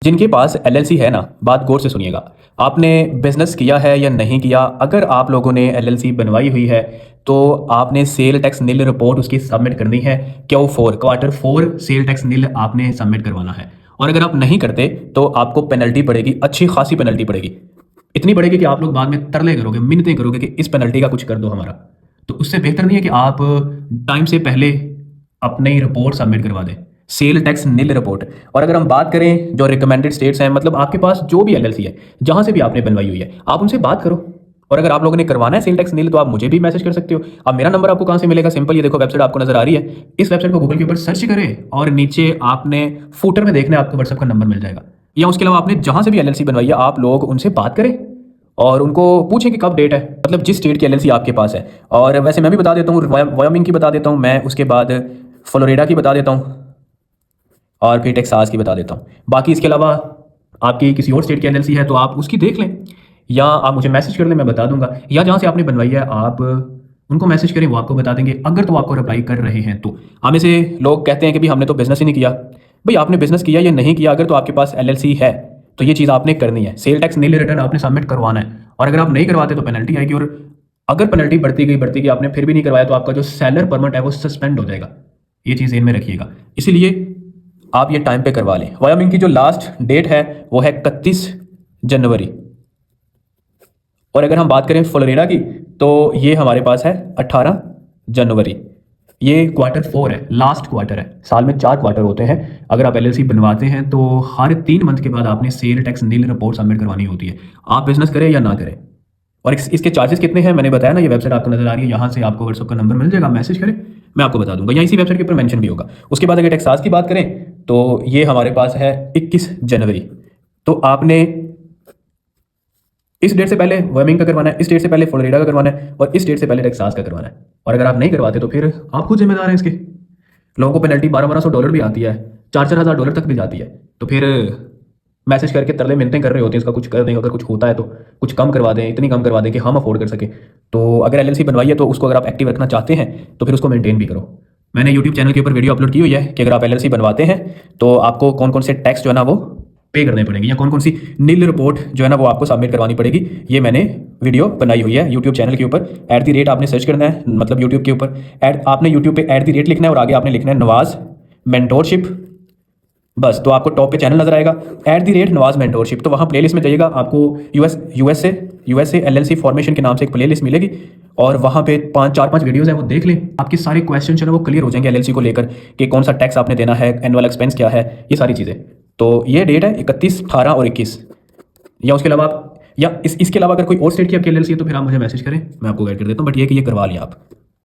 जिनके पास एलएलसी है ना, बात गौर से सुनिएगा। आपने बिजनेस किया है या नहीं किया, अगर आप लोगों ने एलएलसी बनवाई हुई है तो आपने सेल टैक्स नील रिपोर्ट उसकी सबमिट करनी है। क्वार्टर फोर सेल टैक्स नील आपने सबमिट करवाना है। और अगर आप नहीं करते तो आपको पेनल्टी पड़ेगी, अच्छी खासी पेनल्टी पड़ेगी। इतनी पड़ेगी कि आप लोग बाद में तरले करोगे, मिन्नतें करोगे कि इस पेनल्टी का कुछ कर दो हमारा। तो उससे बेहतर नहीं है कि आप टाइम से पहले अपनी रिपोर्ट सबमिट करवा दें, सेल टैक्स नील रिपोर्ट। और अगर हम बात करें जो रिकमेंडेड स्टेट्स हैं, मतलब आपके पास जो भी एलएलसी है, जहां से भी आपने बनवाई हुई है, आप उनसे बात करो। और अगर आप लोगों ने करवाना है सेल टैक्स नील तो आप मुझे भी मैसेज कर सकते हो। अब मेरा नंबर आपको कहां से मिलेगा? सिंपल, ये देखो वेबसाइट आपको नजर आ रही है, इस वेबसाइट को गूगल के ऊपर सर्च करें और नीचे आपने फूटर में देखना है, आपको व्हाट्सएप का नंबर मिल जाएगा। या उसके अलावा आपने जहां से भी एलएलसी बनवाई है, आप लोग उनसे बात करें और उनको पूछें कि कब डेट है, मतलब जिस स्टेट की एलएलसी आपके पास है। और वैसे मैं भी बता देता हूँ, वायोमिंग की बता देता हूँ मैं, उसके बाद फ्लोरिडा की बता देता हूँ और फिर टेक्सास की बता देता हूँ। बाकी इसके अलावा आपकी किसी और स्टेट की एलएलसी है तो आप उसकी देख लें, या आप मुझे मैसेज कर दें, मैं बता दूंगा। या जहाँ से आपने बनवाई है आप उनको मैसेज करें, वो आपको बता देंगे, अगर तो आपको रिप्लाई कर रहे हैं तो। हमें से लोग कहते हैं कि भाई हमने तो बिजनेस ही नहीं किया। भाई आपने बिजनेस किया या नहीं किया, अगर तो आपके पास एलएलसी है तो ये चीज़ आपने करनी है, सेल टैक्स नील रिटर्न आपने सबमिट करवाना है। और अगर आप नहीं करवाते तो पेनल्टी आएगी। और अगर पेनल्टी बढ़ती गई आपने फिर भी नहीं करवाया तो आपका जो सेलर परमिट है वो सस्पेंड हो जाएगा। ये चीज़ ध्यान में रखिएगा, इसीलिए आप ये टाइम पे करवा लें। वायोमिंग की जो लास्ट डेट है वो है 31 जनवरी। और अगर हम बात करें फ्लोरिडा की तो ये हमारे पास है 18 जनवरी। ये क्वार्टर फोर है, लास्ट क्वार्टर है। साल में 4 क्वार्टर होते हैं। अगर आप एलएलसी बनवाते हैं तो हर 3 मंथ के बाद आपने सेल टैक्स नील रिपोर्ट सबमिट करवानी होती है, आप बिजनेस करें या ना करें। और इसके चार्जेस कितने हैं मैंने बताया ना, ये वेबसाइट आपको नजर आ रही है, यहाँ से आपको व्हाट्सएप का नंबर मिल जाएगा, मैसेज करें, मैं आपको बता दूंगा, या इसी वेबसाइट के ऊपर मेंशन भी होगा। उसके बाद अगर टेक्सास की बात करें तो ये हमारे पास है 21 जनवरी। तो आपने इस डेट से पहले वायोमिंग का करवाना है, इस डेट से पहले फ्लोरिडा का करवाना है, और इस डेट से पहले टेक्सास का करवाना है। और अगर आप नहीं करवाते तो फिर आप खुद जिम्मेदार हैं इसके। लोगों को पेनल्टी $1200 भी आती है, 4-4 हज़ार डॉलर तक भी जाती है। तो फिर मैसेज करके तरले मिन्नतें कर रहे होते हैं, इसका कुछ कर दें, अगर कुछ होता है तो कुछ कम करवा दें, इतनी कम करवा दें कि हम अफोर्ड कर सकें। तो अगर एलएलसी बनवाई है तो उसको अगर आप एक्टिव रखना चाहते हैं तो फिर उसको मेंटेन भी करो। मैंने यूट्यूब चैनल के ऊपर वीडियो अपलोड की हुई है कि अगर आप एलएलसी बनवाते हैं तो आपको कौन कौन से टैक्स जो है ना वो पे करने पड़ेंगे, या कौन कौन सी नील रिपोर्ट जो है ना वो आपको सबमिट करवानी पड़ेगी। ये मैंने वीडियो बनाई हुई है यूट्यूब चैनल के ऊपर। @ आपने सर्च करना है, मतलब यूट्यूब के ऊपर आपने यूट्यूब पे @ लिखना है और आगे आपने लिखना है नवाज मेंटोरशिप, बस। तो आपको टॉप पे चैनल नजर आएगा @नवाज मेंटोरशिप। तो वहाँ प्लेलिस्ट में जाइएगा, आपको यूएसए एलएलसी फॉर्मेशन के नाम से एक प्लेलिस्ट मिलेगी और वहाँ पे 4-5 वीडियोस हैं, वो देख लें। आपके सारे क्वेश्चन जो है वो क्लियर हो जाएंगे एलएलसी को लेकर, कि कौन सा टैक्स आपने देना है, एनुअल एक्सपेंस क्या है, ये सारी चीज़ें। तो ये डेट है 31, 18 और 21। या उसके अलावा आप, या इसके अलावा अगर कोई और स्टेट की आपकी एलएलसी है तो फिर आप मुझे मैसेज करें, मैं आपको गाइड कर देता हूँ। बट ये कि ये करवा लिया आप।